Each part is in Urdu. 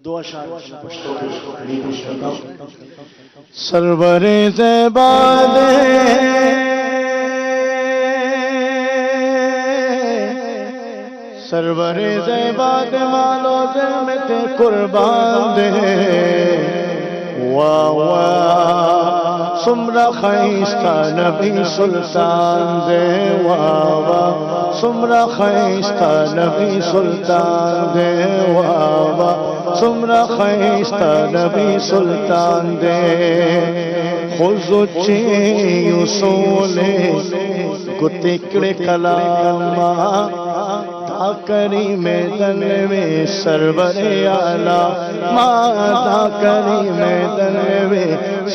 دو اشعار پشتو کے پیش کرتا ہوں۔ سرور زیباد سرور زیباد مالو زمت قربان دے واہ واہ سمرا خیستہ نبی سلطان دے واہ واہ سمرا خیستہ نبی سلطان دے واہ واہ سمرا خیستہ نبی سلطان دے خوزو چی اصولے گتکڑ کلاما دا کریم دل میں سرور اعلیٰ ماں دا کریم دل میں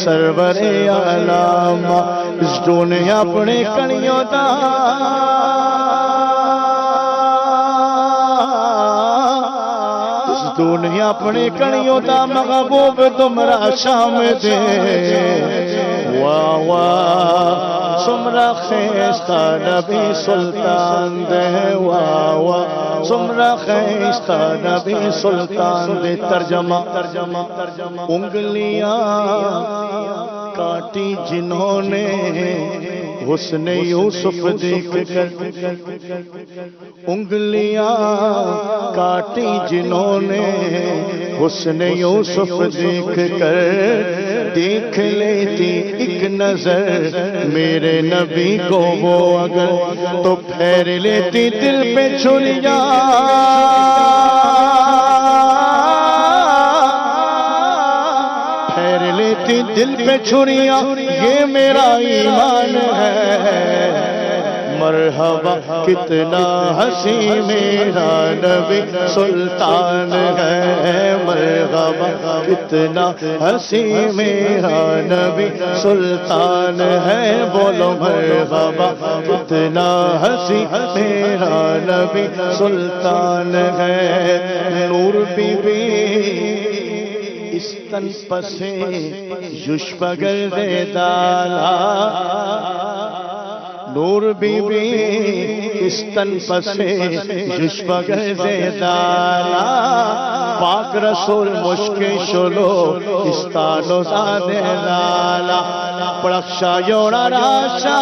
سرور اعلیٰ ماں اس دنیا اپنے کڑیوں دا اس دنیا اپنے کڑیوں دا محبوب تمرا شام دے واہ واہ سمرا خیستہ نبی سلطان دے واہ واہ سمرا خیستہ نبی سلطان دے ترجمہ انگلیاں کاٹی جنہوں نے حسن یوسف دیکھ کر انگلیاں کاٹی جنہوں نے حسن یوسف دیکھ کر دیکھ لیتی ایک نظر میرے نبی کو وہ اگر تو پھیر لیتی دل پہ چھریاں پھیر لیتی دل پہ چھریاں یہ میرا ایمان ہے مرحبا کتنا حسین میرا نبی سلطان ہے مرحبا کتنا حسین میرا نبی سلطان ہے بولو مرحبا کتنا حسین میرا نبی سلطان ہے نور بی بی استن پسے یشفگر دے دالا نور بی بی استن پسے یشفگر دے دالا پاک رسول مشک شلو استانو زادے دالا پرکشا یوڑا راشا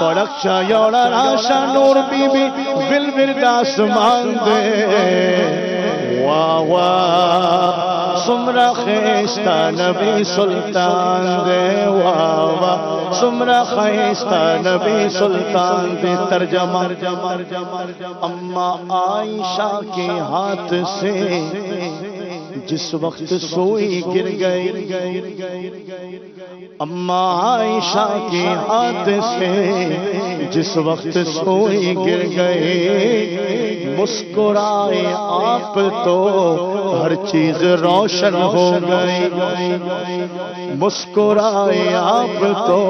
پرکشا یوڑا راشا نور بی بی بل آسمان دے واہ واہ سمرا خیستہ نبی سلطان دے واہ واہ سمرا خیستہ نبی سلطان دے ترجمہ اماں عائشہ کے ہاتھ سے جس وقت سوئی گر گئی اماں عائشہ کے ہاتھ سے جس وقت سوئی گر گئے مسکرائے آپ تو ہر چیز روشن ہو گئی مسکرائے آپ تو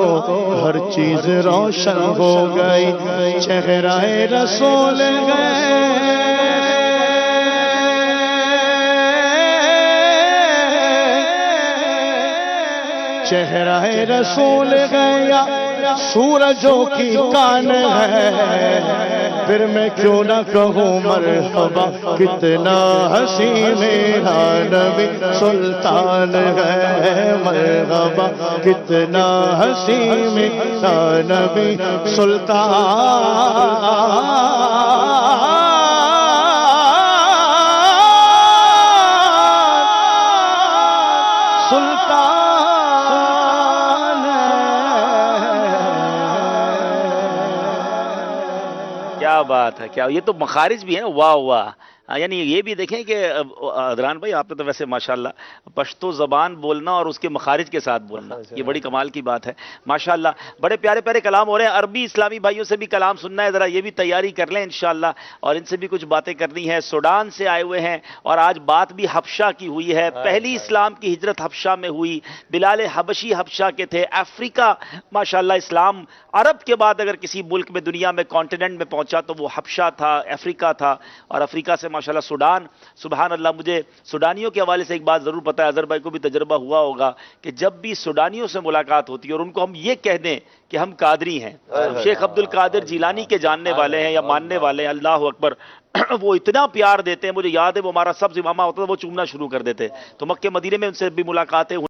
ہر چیز روشن ہو گئی چہرہ رسول گئے چہرہ رسول گیا سورجوں کی کان ہے پھر میں کیوں نہ کہوں مرحبا کتنا حسین میرا نبی سلطان ہے مرحبا کتنا حسین میرا نبی سلطان کیا بات ہے کیا یہ تو مخارج بھی ہیں واہ واہ یعنی یہ بھی دیکھیں کہ ادران بھائی آپ نے تو ویسے ماشاءاللہ پشتو زبان بولنا اور اس کے مخارج کے ساتھ بولنا یہ بڑی کمال کی بات ہے ماشاءاللہ بڑے پیارے پیارے کلام ہو رہے ہیں عربی اسلامی بھائیوں سے بھی کلام سننا ہے ذرا یہ بھی تیاری کر لیں انشاءاللہ اور ان سے بھی کچھ باتیں کرنی ہے سوڈان سے آئے ہوئے ہیں اور آج بات بھی حبشہ کی ہوئی ہے پہلی اسلام کی ہجرت حبشہ میں ہوئی بلال حبشی حبشہ کے تھے افریقہ ماشاءاللہ اسلام عرب کے بعد اگر کسی ملک میں دنیا میں کانٹیننٹ میں پہنچا تو وہ حبشہ تھا افریقہ تھا اور افریقہ سے ماشاءاللہ سوڈان، سبحان اللہ، مجھے سوڈانیوں کے حوالے سے ایک بات ضرور پتہ ہے، اظہر بھائی کو بھی تجربہ ہوا ہوگا کہ جب بھی سوڈانیوں سے ملاقات ہوتی ہے اور ان کو ہم یہ کہہ دیں کہ ہم قادری ہیں، شیخ عبد القادر جیلانی کے جاننے والے ہیں یا ماننے والے ہیں، اللہ اکبر، وہ اتنا پیار دیتے ہیں. مجھے یاد ہے وہ ہمارا سبز امامہ ہوتا تھا، وہ چومنا شروع کر دیتے. تو مکہ مدینے میں ان سے بھی ملاقاتیں